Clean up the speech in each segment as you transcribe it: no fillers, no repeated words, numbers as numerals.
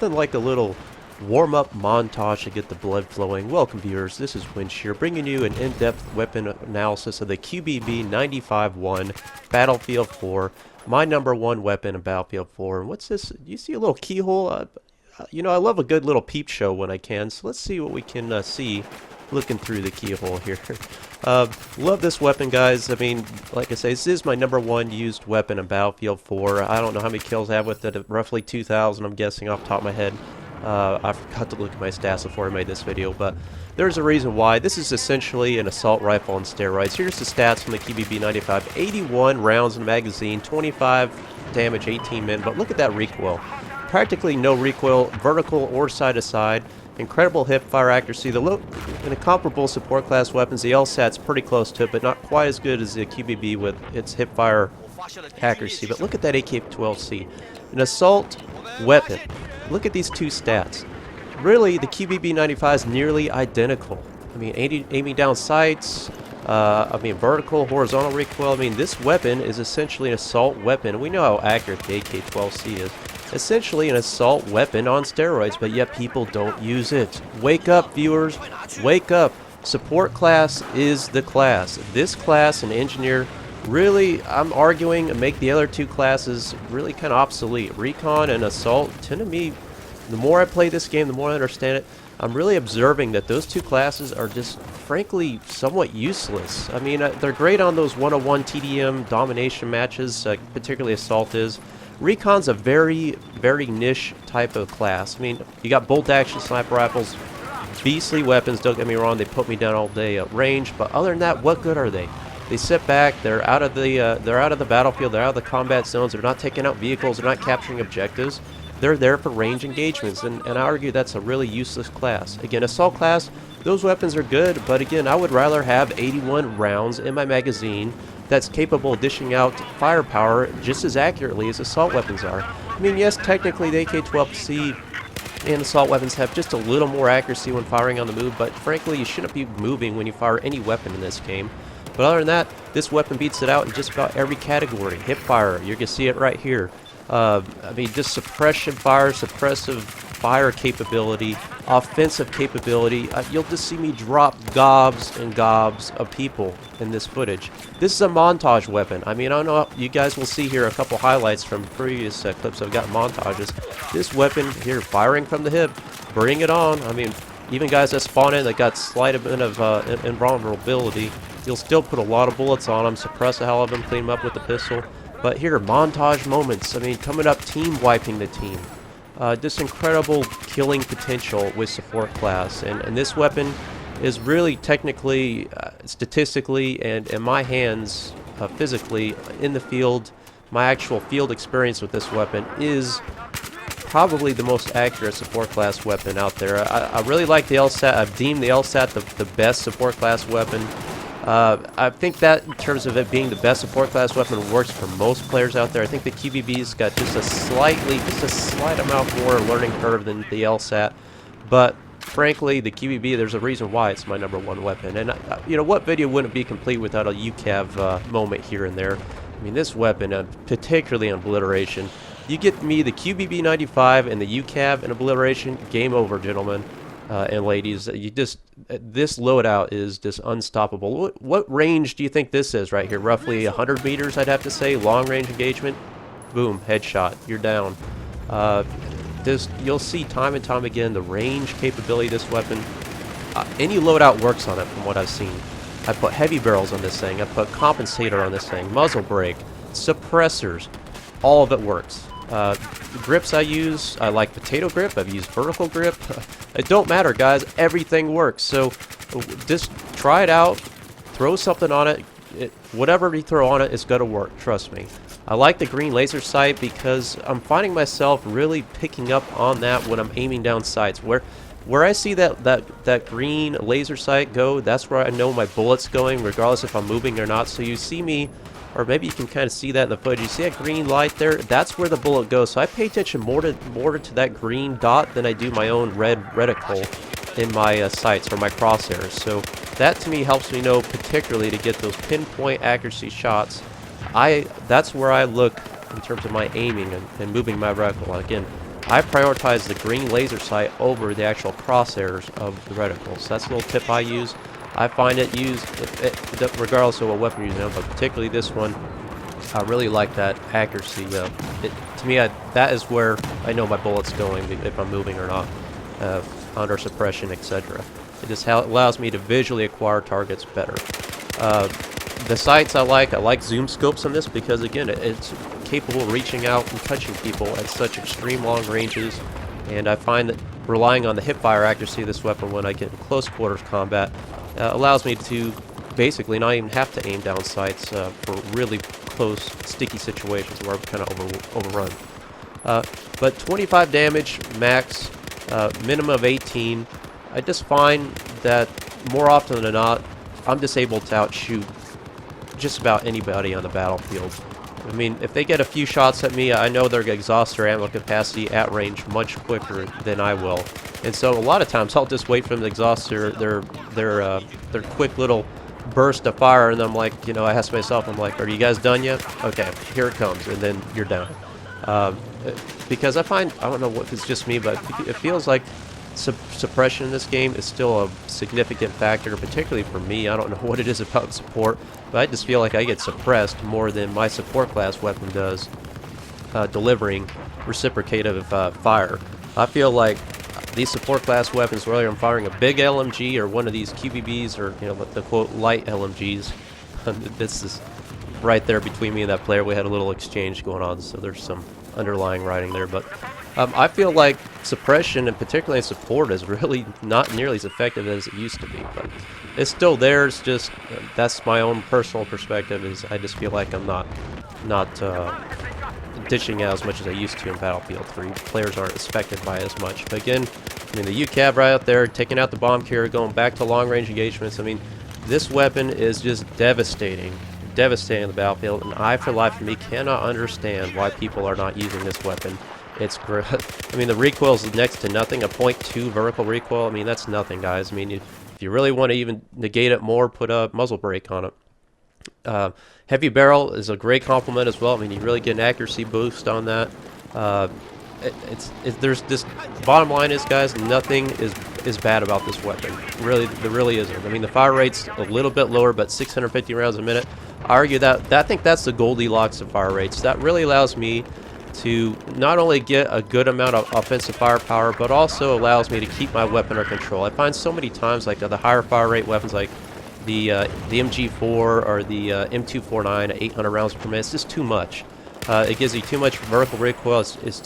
nothing like a little warm-up montage to get the blood flowing. Welcome viewers, this is Windshear bringing you an in-depth weapon analysis of the QBB 95-1 Battlefield 4, my #1 weapon in Battlefield 4. And what's this? You see a little keyhole? You know, I love a good little peep show when I can, so let's see what we can see looking through the keyhole here. Love this weapon, guys. I mean, like I say, this is my #1 used weapon in Battlefield 4. I don't know how many kills I have with it, roughly 2,000 I'm guessing off the top of my head. I forgot to look at my stats before I made this video, but there's a reason why. This is essentially an assault rifle on steroids. Here's the stats from the QBB 95. 81 rounds in the magazine, 25 damage, 18 min, but look at that recoil. Practically no recoil, vertical or side to side. Incredible hip fire accuracy. In the comparable support class weapons, the LSAT's pretty close to it, but not quite as good as the QBB with its hip fire accuracy. But look at that AK-12C. An assault weapon. Look at these two stats. Really, the QBB 95 is nearly identical. I mean, aiming down sights, vertical, horizontal recoil. I mean, this weapon is essentially an assault weapon. We know how accurate the AK-12C is. Essentially an assault weapon on steroids, but yet people don't use it. Wake up, viewers. Wake up. Support class is the class. This class and engineer, really, I'm arguing, make the other two classes really kind of obsolete. Recon and assault, to me, the more I play this game, the more I understand it. I'm really observing that those two classes are just, frankly, somewhat useless. I mean, they're great on those 1-on-1 TDM domination matches, particularly assault is. Recon's a very, very niche type of class. I mean, you got bolt-action sniper rifles, beastly weapons, don't get me wrong, they put me down all day at range, but other than that, what good are they? They sit back, they're out of the battlefield, they're out of the combat zones, they're not taking out vehicles, they're not capturing objectives. They're there for range engagements, and I argue that's a really useless class. Again, assault class, those weapons are good, but again, I would rather have 81 rounds in my magazine that's capable of dishing out firepower just as accurately as assault weapons are. I mean, yes, technically the AK-12C and assault weapons have just a little more accuracy when firing on the move, but frankly, you shouldn't be moving when you fire any weapon in this game. But other than that, this weapon beats it out in just about every category. Hip fire, you can see it right here. I mean, just suppression fire, suppressive fire capability, offensive capability. You'll just see me drop gobs and gobs of people in this footage. This is a montage weapon. I mean, I don't know, you guys will see here a couple highlights from previous clips I've got montages. This weapon here, firing from the hip, bring it on. I mean, even guys that spawn in that got slight amount of invulnerability, you'll still put a lot of bullets on them, suppress the hell of them, clean them up with the pistol. But here, montage moments. I mean, coming up, team wiping the team. Just incredible killing potential with support class. And this weapon is really technically, statistically, and in my hands, physically, in the field, my actual field experience with this weapon is probably the most accurate support class weapon out there. I really like the LSAT. I've deemed the LSAT the best support class weapon. I think that in terms of it being the best support class weapon works for most players out there. I think the QBB's got just a slight amount more learning curve than the LSAT, but frankly, the QBB, there's a reason why it's my #1 weapon. And you know, what video wouldn't be complete without a UCAV moment here and there? I mean, this weapon, particularly in obliteration, you get me the QBB 95 and the UCAV in obliteration, game over, gentlemen. And ladies, this loadout is just unstoppable. What range do you think this is right here? Roughly 100 meters, I'd have to say. Long range engagement. Boom, headshot. You're down. You'll see time and time again the range capability of this weapon. Any loadout works on it from what I've seen. I put heavy barrels on this thing. I put compensator on this thing. Muzzle brake. Suppressors. All of it works. The grips I use, I like potato grip, I've used vertical grip. It don't matter, guys, everything works. So just try it out, throw something on it, whatever you throw on it is gonna work, trust me. I like the green laser sight because I'm finding myself really picking up on that when I'm aiming down sights. Where I see that green laser sight go, that's where I know my bullet's going, regardless if I'm moving or not. So you see me, or maybe you can kind of see that in the footage. You see that green light there? That's where the bullet goes. So I pay attention more to that green dot than I do my own red reticle in my sights or my crosshairs. So that to me helps me know particularly to get those pinpoint accuracy shots. That's where I look in terms of my aiming and moving my reticle. Again, I prioritize the green laser sight over the actual crosshairs of the reticles. That's a little tip I use. I find it used, regardless of what weapon you're using, but particularly this one, I really like that accuracy. To me, that is where I know my bullet's going, if I'm moving or not, under suppression, etc. It just allows me to visually acquire targets better. The sights I like zoom scopes on this because, again, it's capable of reaching out and touching people at such extreme long ranges, and I find that relying on the hipfire accuracy of this weapon when I get in close quarters combat allows me to basically not even have to aim down sights for really close, sticky situations where I'm kind of overrun. But 25 damage max, minimum of 18. I just find that more often than not, I'm just able to outshoot just about anybody on the battlefield. I mean, if they get a few shots at me, I know they're going to exhaust their ammo capacity at range much quicker than I will. And so a lot of times I'll just wait for them to exhaust their quick little burst of fire, and I'm like, you know, I ask myself, I'm like, are you guys done yet? Okay, here it comes, and then you're down. Because I find, I don't know if it's just me, but it feels like suppression in this game is still a significant factor, particularly for me. I don't know what it is about support, but I just feel like I get suppressed more than my support class weapon does, delivering reciprocative fire. I feel like these support class weapons, whether I'm firing a big LMG or one of these QBBs or, you know, the quote light LMGs, this is right there between me and that player. We had a little exchange going on, so there's some underlying writing there. But I feel like suppression, and particularly support, is really not nearly as effective as it used to be. But it's still there. It's just that's my own personal perspective. Is I just feel like I'm not ditching out as much as I used to in Battlefield 3. Players aren't affected by it as much. But again, I mean, the UCAV right out there, taking out the bomb carrier, going back to long-range engagements. I mean, this weapon is just devastating on the battlefield, and I, for life of me, cannot understand why people are not using this weapon. It's great. I mean, the recoil is next to nothing. A 0.2 vertical recoil, I mean, that's nothing, guys. I mean, if you really want to even negate it more, put a muzzle brake on it. Heavy barrel is a great complement as well. I mean, you really get an accuracy boost on that. There's this. The bottom line is, guys, nothing is bad about this weapon. Really, there really isn't. I mean, the fire rate's a little bit lower, but 650 rounds a minute. I argue that I think that's the Goldilocks of fire rates. That really allows me to not only get a good amount of offensive firepower, but also allows me to keep my weapon under control. I find so many times, like the higher fire rate weapons, like the MG4 or the M249 at 800 rounds per minute, it's just too much. It gives you too much vertical recoil. It's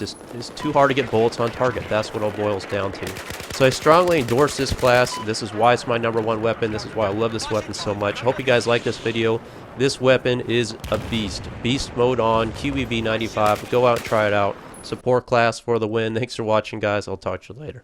too hard to get bullets on target. That's what it boils down to. So I strongly endorse this class. This is why it's my #1 weapon. This is why I love this weapon so much. I hope you guys like this video. This weapon is a beast. Beast mode on, QBB 95. Go out and try it out. Support class for the win. Thanks for watching, guys. I'll talk to you later.